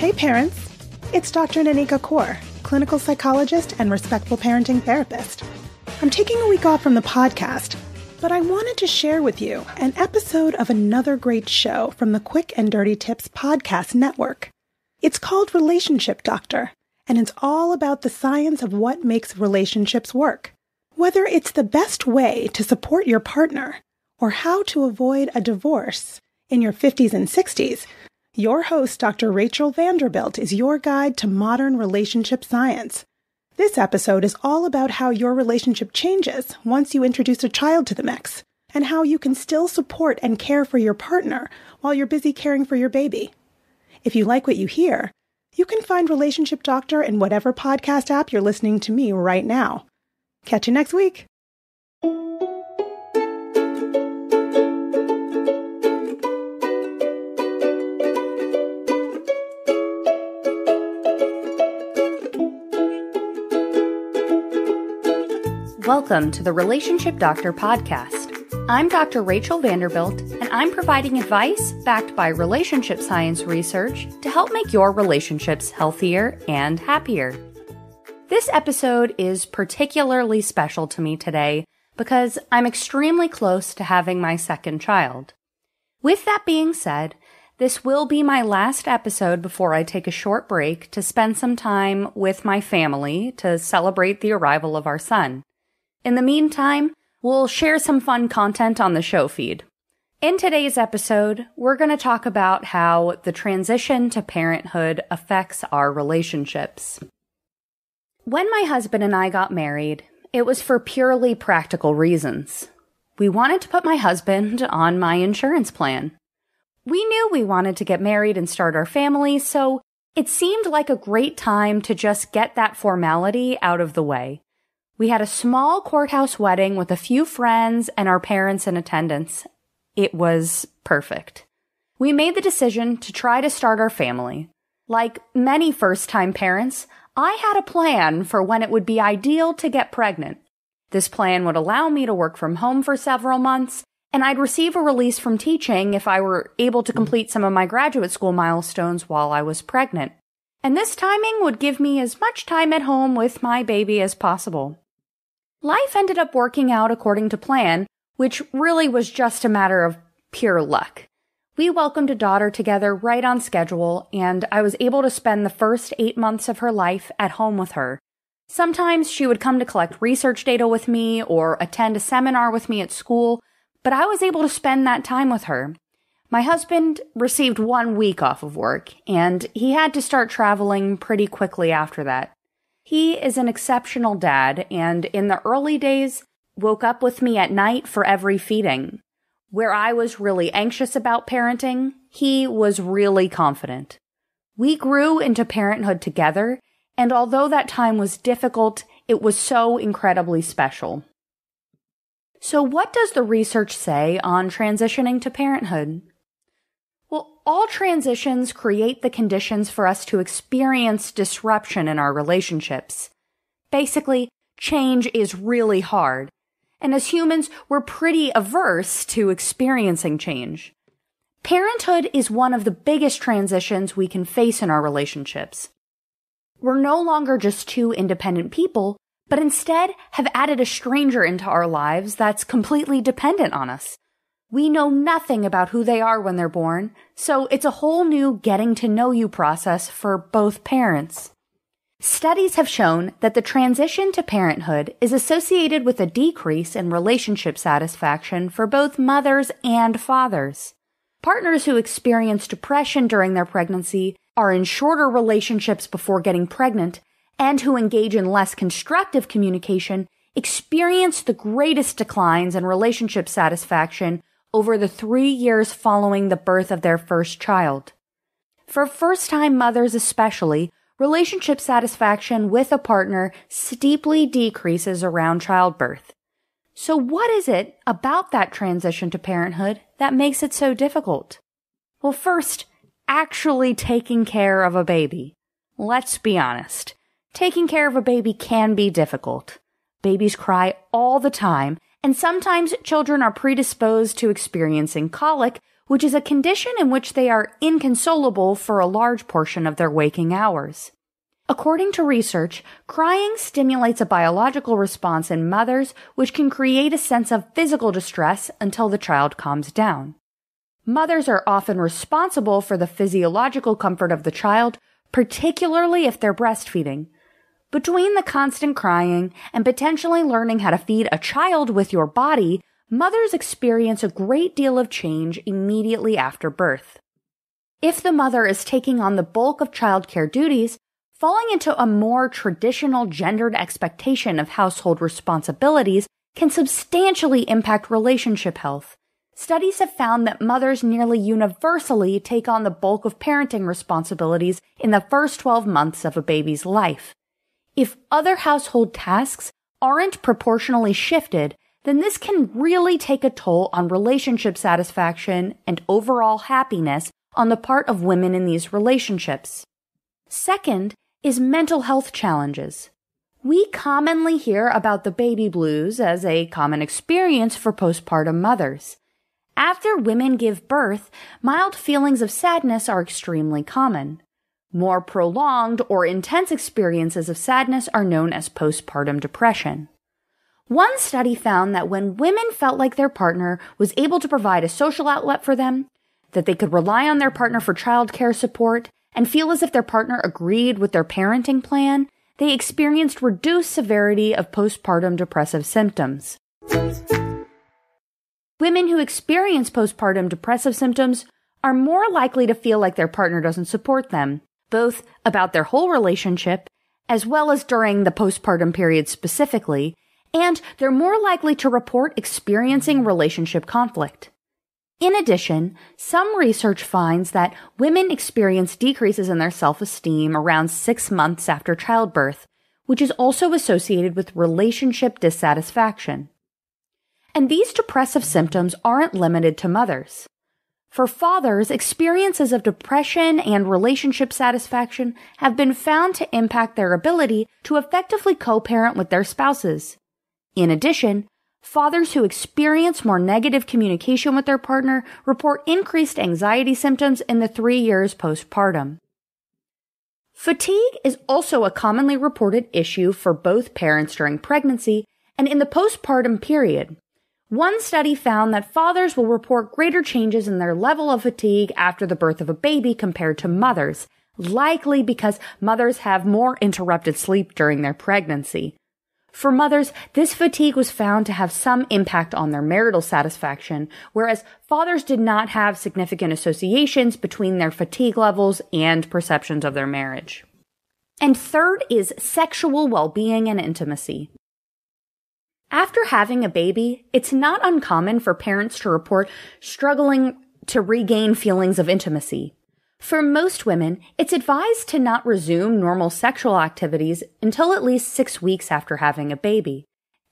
Hey parents, it's Dr. Nanika Kaur, clinical psychologist and respectful parenting therapist. I'm taking a week off from the podcast, but I wanted to share with you an episode of another great show from the Quick and Dirty Tips podcast network. It's called Relationship Doctor, and it's all about the science of what makes relationships work. Whether it's the best way to support your partner or how to avoid a divorce in your 50s and 60s, your host, Dr. Rachel Vanderbilt, is your guide to modern relationship science. This episode is all about how your relationship changes once you introduce a child to the mix, and how you can still support and care for your partner while you're busy caring for your baby. If you like what you hear, you can find Relationship Doctor in whatever podcast app you're listening to me right now. Catch you next week. Welcome to the Relationship Doctor podcast. I'm Dr. Rachel Vanderbilt, and I'm providing advice backed by relationship science research to help make your relationships healthier and happier. This episode is particularly special to me today because I'm extremely close to having my second child. With that being said, this will be my last episode before I take a short break to spend some time with my family to celebrate the arrival of our son. In the meantime, we'll share some fun content on the show feed. In today's episode, we're going to talk about how the transition to parenthood affects our relationships. When my husband and I got married, it was for purely practical reasons. We wanted to put my husband on my insurance plan. We knew we wanted to get married and start our family, so it seemed like a great time to just get that formality out of the way. We had a small courthouse wedding with a few friends and our parents in attendance. It was perfect. We made the decision to try to start our family. Like many first-time parents, I had a plan for when it would be ideal to get pregnant. This plan would allow me to work from home for several months, and I'd receive a release from teaching if I were able to complete some of my graduate school milestones while I was pregnant. And this timing would give me as much time at home with my baby as possible. Life ended up working out according to plan, which really was just a matter of pure luck. We welcomed a daughter together right on schedule, and I was able to spend the first 8 months of her life at home with her. Sometimes she would come to collect research data with me or attend a seminar with me at school, but I was able to spend that time with her. My husband received 1 week off of work, and he had to start traveling pretty quickly after that. He is an exceptional dad, and in the early days, woke up with me at night for every feeding. Where I was really anxious about parenting, he was really confident. We grew into parenthood together, and although that time was difficult, it was so incredibly special. So what does the research say on transitioning to parenthood? Well, all transitions create the conditions for us to experience disruption in our relationships. Basically, change is really hard. And as humans, we're pretty averse to experiencing change. Parenthood is one of the biggest transitions we can face in our relationships. We're no longer just two independent people, but instead have added a stranger into our lives that's completely dependent on us. We know nothing about who they are when they're born, so it's a whole new getting to know you process for both parents. Studies have shown that the transition to parenthood is associated with a decrease in relationship satisfaction for both mothers and fathers. Partners who experience depression during their pregnancy, are in shorter relationships before getting pregnant, and who engage in less constructive communication experience the greatest declines in relationship satisfaction over the 3 years following the birth of their first child. For first-time mothers especially, relationship satisfaction with a partner steeply decreases around childbirth. So what is it about that transition to parenthood that makes it so difficult? Well, first, actually taking care of a baby. Let's be honest. Taking care of a baby can be difficult. Babies cry all the time, and sometimes children are predisposed to experiencing colic, which is a condition in which they are inconsolable for a large portion of their waking hours. According to research, crying stimulates a biological response in mothers which can create a sense of physical distress until the child calms down. Mothers are often responsible for the physiological comfort of the child, particularly if they're breastfeeding. Between the constant crying and potentially learning how to feed a child with your body, mothers experience a great deal of change immediately after birth. If the mother is taking on the bulk of childcare duties, falling into a more traditional gendered expectation of household responsibilities can substantially impact relationship health. Studies have found that mothers nearly universally take on the bulk of parenting responsibilities in the first 12 months of a baby's life. If other household tasks aren't proportionally shifted, then this can really take a toll on relationship satisfaction and overall happiness on the part of women in these relationships. Second is mental health challenges. We commonly hear about the baby blues as a common experience for postpartum mothers. After women give birth, mild feelings of sadness are extremely common. More prolonged or intense experiences of sadness are known as postpartum depression. One study found that when women felt like their partner was able to provide a social outlet for them, that they could rely on their partner for childcare support, and feel as if their partner agreed with their parenting plan, they experienced reduced severity of postpartum depressive symptoms. Women who experience postpartum depressive symptoms are more likely to feel like their partner doesn't support them, both about their whole relationship as well as during the postpartum period specifically, and they're more likely to report experiencing relationship conflict. In addition, some research finds that women experience decreases in their self-esteem around 6 months after childbirth, which is also associated with relationship dissatisfaction. And these depressive symptoms aren't limited to mothers. For fathers, experiences of depression and relationship satisfaction have been found to impact their ability to effectively co-parent with their spouses. In addition, fathers who experience more negative communication with their partner report increased anxiety symptoms in the 3 years postpartum. Fatigue is also a commonly reported issue for both parents during pregnancy and in the postpartum period. One study found that fathers will report greater changes in their level of fatigue after the birth of a baby compared to mothers, likely because mothers have more interrupted sleep during their pregnancy. For mothers, this fatigue was found to have some impact on their marital satisfaction, whereas fathers did not have significant associations between their fatigue levels and perceptions of their marriage. And third is sexual well-being and intimacy. After having a baby, it's not uncommon for parents to report struggling to regain feelings of intimacy. For most women, it's advised to not resume normal sexual activities until at least 6 weeks after having a baby.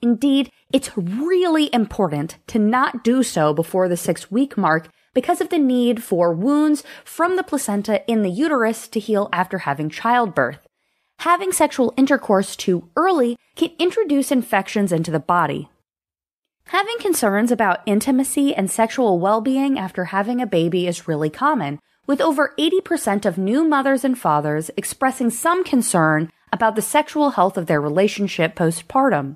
Indeed, it's really important to not do so before the 6-week mark because of the need for wounds from the placenta in the uterus to heal after having childbirth. Having sexual intercourse too early can introduce infections into the body. Having concerns about intimacy and sexual well-being after having a baby is really common, with over 80% of new mothers and fathers expressing some concern about the sexual health of their relationship postpartum.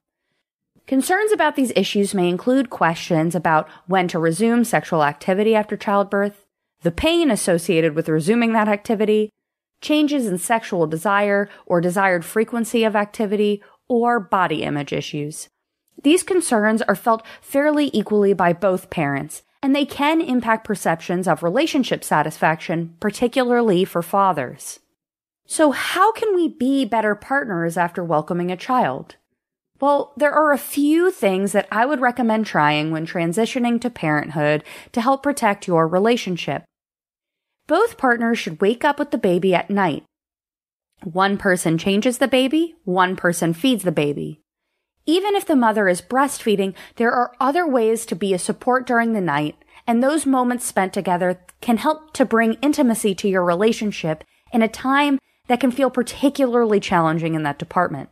Concerns about these issues may include questions about when to resume sexual activity after childbirth, the pain associated with resuming that activity, changes in sexual desire or desired frequency of activity, or body image issues. These concerns are felt fairly equally by both parents, and they can impact perceptions of relationship satisfaction, particularly for fathers. So how can we be better partners after welcoming a child? Well, there are a few things that I would recommend trying when transitioning to parenthood to help protect your relationship. Both partners should wake up with the baby at night. One person changes the baby, one person feeds the baby. Even if the mother is breastfeeding, there are other ways to be a support during the night, and those moments spent together can help to bring intimacy to your relationship in a time that can feel particularly challenging in that department.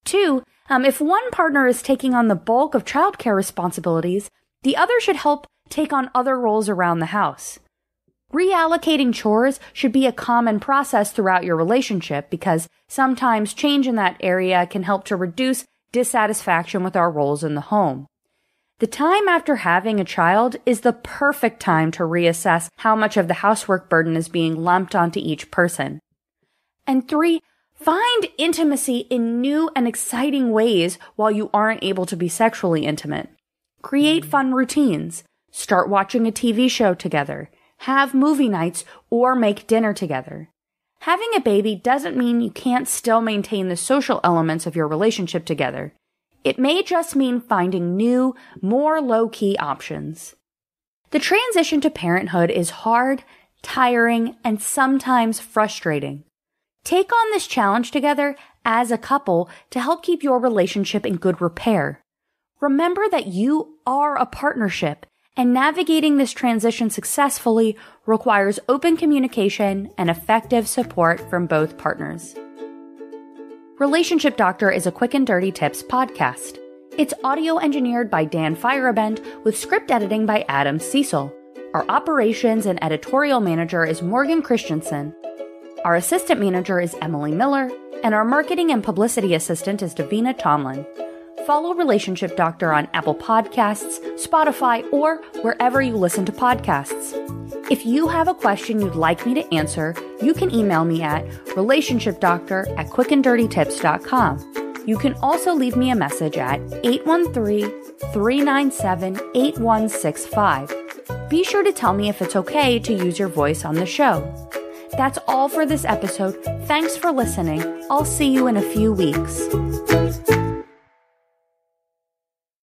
2, if one partner is taking on the bulk of childcare responsibilities, the other should help take on other roles around the house. Reallocating chores should be a common process throughout your relationship because sometimes change in that area can help to reduce dissatisfaction with our roles in the home. The time after having a child is the perfect time to reassess how much of the housework burden is being lumped onto each person. And 3, find intimacy in new and exciting ways while you aren't able to be sexually intimate. Create fun routines. Start watching a TV show together. Have movie nights, or make dinner together. Having a baby doesn't mean you can't still maintain the social elements of your relationship together. It may just mean finding new, more low-key options. The transition to parenthood is hard, tiring, and sometimes frustrating. Take on this challenge together as a couple to help keep your relationship in good repair. Remember that you are a partnership, and navigating this transition successfully requires open communication and effective support from both partners. Relationship Doctor is a quick and dirty tips podcast. It's audio engineered by Dan Feyerabend with script editing by Adam Cecil. Our operations and editorial manager is Morgan Christensen. Our assistant manager is Emily Miller, and our marketing and publicity assistant is Davina Tomlin. Follow Relationship Doctor on Apple Podcasts, Spotify, or wherever you listen to podcasts. If you have a question you'd like me to answer, you can email me at relationshipdoctor@quickanddirtytips.com. You can also leave me a message at 813-397-8165. Be sure to tell me if it's okay to use your voice on the show. That's all for this episode. Thanks for listening. I'll see you in a few weeks.